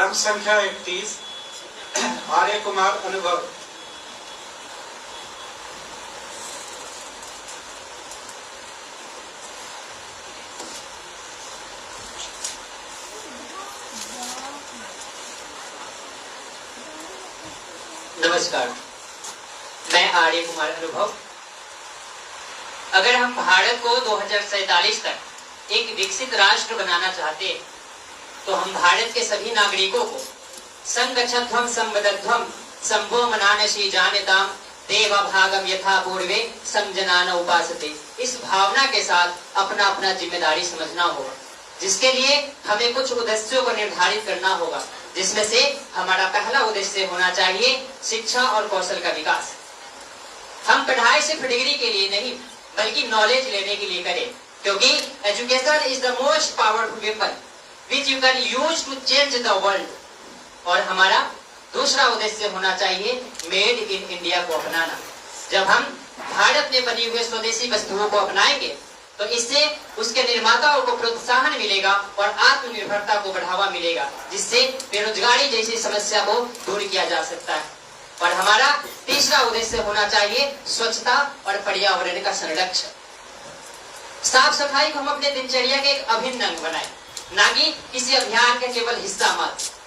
नाम संख्या 31 आर्य कुमार अनुभव। नमस्कार, मैं आर्य कुमार अनुभव। अगर हम भारत को 2047 तक एक विकसित राष्ट्र बनाना चाहते हैं तो हम भारत के सभी नागरिकों को संगच्छध्वम संवदध्वम संभो मनानसी जानताम देवभागम यथा पूर्वे समजनान उपासते, इस भावना के साथ अपना अपना जिम्मेदारी समझना होगा, जिसके लिए हमें कुछ उद्देश्यों को निर्धारित करना होगा, जिसमें से हमारा पहला उद्देश्य होना चाहिए शिक्षा और कौशल का विकास। हम पढ़ाई सिर्फ डिग्री के लिए नहीं बल्कि नॉलेज लेने के लिए करें, क्योंकि education is the most powerful weapon which you can use to change the world. और हमारा दूसरा उद्देश्य होना चाहिए मेड इन इंडिया को अपनाना। जब हम भारत में बनी हुए स्वदेशी वस्तुओं को अपनाएंगे तो इससे उसके निर्माताओं को प्रोत्साहन मिलेगा और आत्मनिर्भरता को बढ़ावा मिलेगा, जिससे बेरोजगारी जैसी समस्या को दूर किया जा सकता है। और हमारा तीसरा उद्देश्य होना चाहिए स्वच्छता और पर्यावरण का संरक्षण। साफ सफाई को हम अपने दिनचर्या के एक अभिन्न अंग बनाएं, ना कि किसी अभियान का केवल हिस्सा मात्र।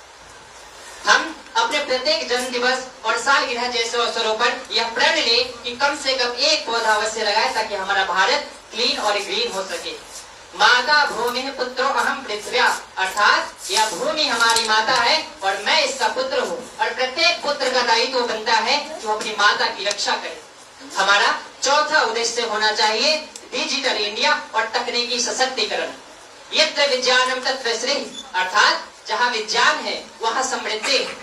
हम अपने प्रत्येक जन्म दिवस और सालगिरह जैसे अवसरों पर यह प्रण ले कि कम से कम एक पौधा अवश्य लगाए, ताकि हमारा भारत क्लीन और ग्रीन हो सके। माता भूमि पुत्रो अहम पृथ्व्या, अर्थात यह भूमि हमारी माता है और मैं इसका पुत्र हूँ, और प्रत्येक पुत्र का दायित्व बनता है कि वो अपनी माता की रक्षा करे। हमारा चौथा उद्देश्य होना चाहिए डिजिटल इंडिया और तकनीकी सशक्तिकरण। यत्र विज्ञानम तत्र श्रेय, अर्थात जहाँ विज्ञान है वहाँ समृद्धि है।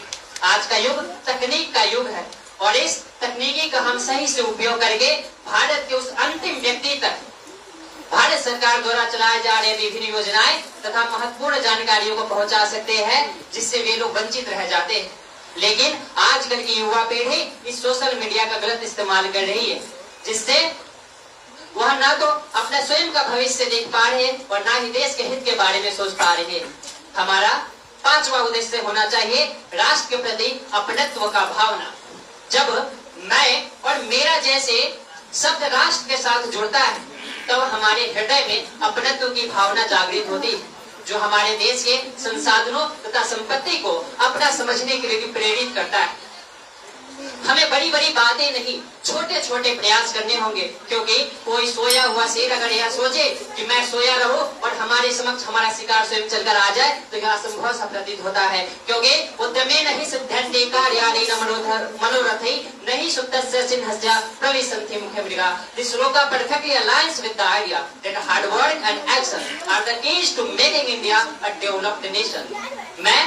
आज का युग तकनीक का युग है और इस तकनीकी का हम सही से उपयोग करके भारत के उस अंतिम व्यक्ति तक भारत सरकार द्वारा चलाए जा रहे विभिन्न योजनाएं तथा महत्वपूर्ण जानकारियों को पहुंचा सकते हैं, जिससे वे लोग वंचित रह जाते हैं। लेकिन आजकल की युवा पीढ़ी इस सोशल मीडिया का गलत इस्तेमाल कर रही है, जिससे वह न तो अपना स्वयं का भविष्य देख पा रहे और न ही देश के हित के बारे में सोच पा रहे। हमारा पांचवा उद्देश्य होना चाहिए राष्ट्र के प्रति अपनत्व का भावना। जब मैं और मेरा जैसे शब्द राष्ट्र के साथ जुड़ता है तब हमारे हृदय में अपनत्व की भावना जागृत होती है, जो हमारे देश के संसाधनों तथा संपत्ति को अपना समझने के लिए प्रेरित करता है। हमें बड़ी बड़ी बातें नहीं, छोटे छोटे प्रयास करने होंगे, क्योंकि कोई सोया हुआ शेर अगर यह सोचे कि मैं सोया रहूं और हमारे समक्ष हमारा शिकार स्वयं चलकर आ जाए तो यह असंभव सा प्रतीत होता है। क्योंकि उद्यमे नहीं सिद्धन्ते कार्याणि मनोरथै नहीं सुप्तस्य सिंहस्य प्रविशन्ति मुखे मृगा। This sloka perfectly aligns with the idea that hard work and action are the keys to making India a developed nation. मैं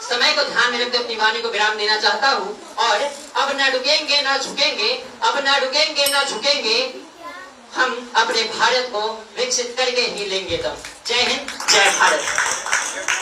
समय को ध्यान में रखते अपनी वाणी को विराम देना चाहता हूँ और अब न रुकेंगे न झुकेंगे, अब न रुकेंगे न झुकेंगे, हम अपने भारत को विकसित करके ही लेंगे। तब जय हिंद, जय भारत।